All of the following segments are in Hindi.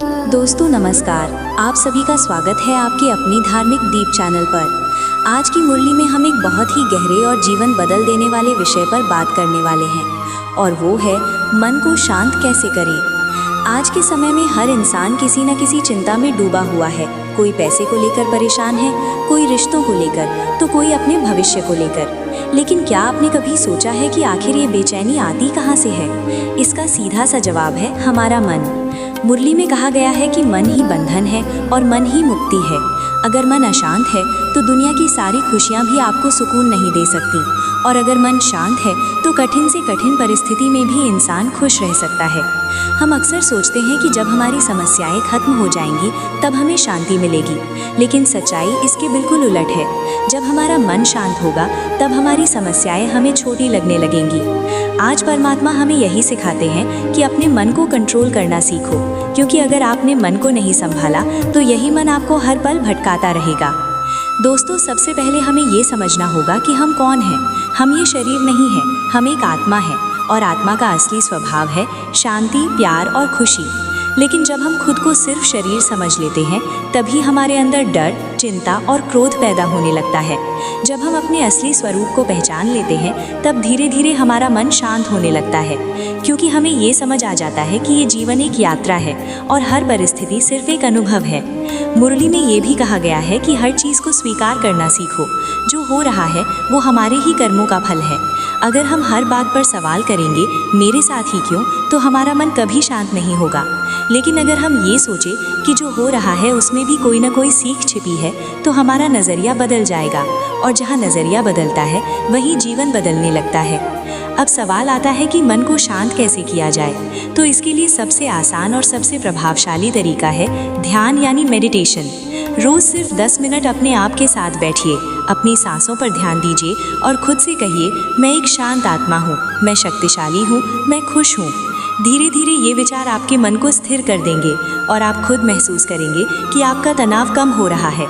दोस्तों नमस्कार, आप सभी का स्वागत है आपके अपनी धार्मिक दीप चैनल पर। आज की मुरली में हम एक बहुत ही गहरे और जीवन बदल देने वाले विषय पर बात करने वाले हैं और वो है मन को शांत कैसे करें। आज के समय में हर इंसान किसी न किसी चिंता में डूबा हुआ है। कोई पैसे को लेकर परेशान है, कोई रिश्तों को लेकर, तो कोई अपने भविष्य को लेकर। लेकिन क्या आपने कभी सोचा है कि आखिर ये बेचैनी आती कहाँ से है? इसका सीधा सा जवाब है हमारा मन। मुरली में कहा गया है कि मन ही बंधन है और मन ही मुक्ति है। अगर मन अशांत है तो दुनिया की सारी खुशियाँ भी आपको सुकून नहीं दे सकती, और अगर मन शांत है तो कठिन से कठिन परिस्थिति में भी इंसान खुश रह सकता है। हम अक्सर सोचते हैं कि जब हमारी समस्याएं खत्म हो जाएंगी तब हमें शांति मिलेगी, लेकिन सच्चाई इसके बिल्कुल उलट है। जब हमारा मन शांत होगा तब हमारी समस्याएं हमें छोटी लगने लगेंगी। आज परमात्मा हमें यही सिखाते हैं कि अपने मन को कंट्रोल करना सीखो, क्योंकि अगर आपने मन को नहीं संभाला तो यही मन आपको हर पल भटकाता रहेगा। दोस्तों, सबसे पहले हमें ये समझना होगा कि हम कौन हैं। हम ये शरीर नहीं है, हम एक आत्मा है, और आत्मा का असली स्वभाव है शांति, प्यार और खुशी। लेकिन जब हम खुद को सिर्फ शरीर समझ लेते हैं तभी हमारे अंदर डर, चिंता और क्रोध पैदा होने लगता है। जब हम अपने असली स्वरूप को पहचान लेते हैं तब धीरे धीरे हमारा मन शांत होने लगता है, क्योंकि हमें ये समझ आ जाता है कि ये जीवन एक यात्रा है और हर परिस्थिति सिर्फ एक अनुभव है। मुरली में ये भी कहा गया है कि हर चीज़ को स्वीकार करना सीखो। जो हो रहा है वो हमारे ही कर्मों का फल है। अगर हम हर बात पर सवाल करेंगे मेरे साथ ही क्यों, तो हमारा मन कभी शांत नहीं होगा। लेकिन अगर हम ये सोचें कि जो हो रहा है उसमें भी कोई ना कोई सीख छिपी है, तो हमारा नज़रिया बदल जाएगा, और जहाँ नज़रिया बदलता है वहीं जीवन बदलने लगता है। अब सवाल आता है कि मन को शांत कैसे किया जाए। तो इसके लिए सबसे आसान और सबसे प्रभावशाली तरीका है ध्यान यानी मेडिटेशन। रोज़ सिर्फ 10 मिनट अपने आप के साथ बैठिए, अपनी सांसों पर ध्यान दीजिए और खुद से कहिए, मैं एक शांत आत्मा हूँ, मैं शक्तिशाली हूँ, मैं खुश हूँ। धीरे धीरे ये विचार आपके मन को स्थिर कर देंगे और आप खुद महसूस करेंगे कि आपका तनाव कम हो रहा है।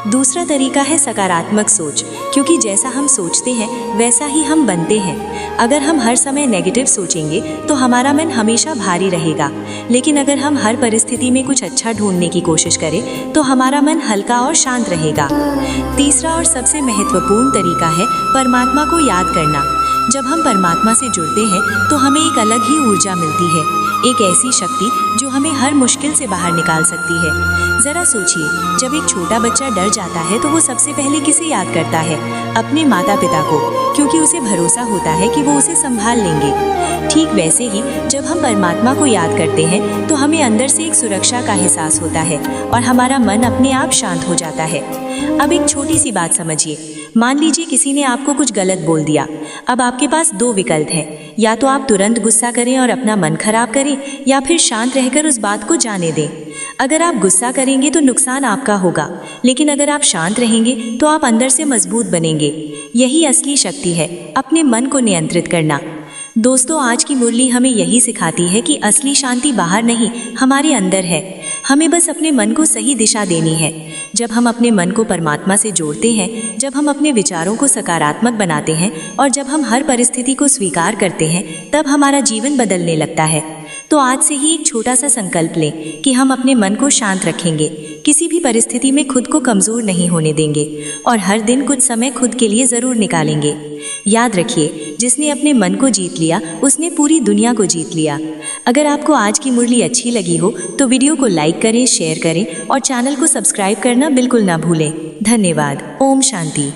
दूसरा तरीका है सकारात्मक सोच, क्योंकि जैसा हम सोचते हैं वैसा ही हम बनते हैं। अगर हम हर समय नेगेटिव सोचेंगे तो हमारा मन हमेशा भारी रहेगा, लेकिन अगर हम हर परिस्थिति में कुछ अच्छा ढूंढने की कोशिश करें तो हमारा मन हल्का और शांत रहेगा। तीसरा और सबसे महत्वपूर्ण तरीका है परमात्मा को याद करना। जब हम परमात्मा से जुड़ते हैं तो हमें एक अलग ही ऊर्जा मिलती है, एक ऐसी शक्ति जो हमें हर मुश्किल से बाहर निकाल सकती है। ज़रा सोचिए, जब एक छोटा बच्चा डर जाता है तो वो सबसे पहले किसे याद करता है? अपने माता पिता को, क्योंकि उसे भरोसा होता है कि वो उसे संभाल लेंगे। ठीक वैसे ही जब हम परमात्मा को याद करते हैं तो हमें अंदर से एक सुरक्षा का एहसास होता है और हमारा मन अपने आप शांत हो जाता है। अब एक छोटी सी बात समझिए। मान लीजिए किसी ने आपको कुछ गलत बोल दिया। अब आपके पास दो विकल्प हैं, या तो आप तुरंत गुस्सा करें और अपना मन खराब करें, या फिर शांत रहकर उस बात को जाने दें। अगर आप गुस्सा करेंगे तो नुकसान आपका होगा, लेकिन अगर आप शांत रहेंगे तो आप अंदर से मजबूत बनेंगे। यही असली शक्ति है, अपने मन को नियंत्रित करना। दोस्तों, आज की मुरली हमें यही सिखाती है कि असली शांति बाहर नहीं, हमारे अंदर है। हमें बस अपने मन को सही दिशा देनी है। जब हम अपने मन को परमात्मा से जोड़ते हैं, जब हम अपने विचारों को सकारात्मक बनाते हैं और जब हम हर परिस्थिति को स्वीकार करते हैं, तब हमारा जीवन बदलने लगता है। तो आज से ही एक छोटा सा संकल्प लें कि हम अपने मन को शांत रखेंगे, किसी भी परिस्थिति में खुद को कमज़ोर नहीं होने देंगे और हर दिन कुछ समय खुद के लिए ज़रूर निकालेंगे। याद रखिए, जिसने अपने मन को जीत लिया उसने पूरी दुनिया को जीत लिया। अगर आपको आज की मुरली अच्छी लगी हो तो वीडियो को लाइक करें, शेयर करें और चैनल को सब्सक्राइब करना बिल्कुल ना भूलें। धन्यवाद। ओम शांति।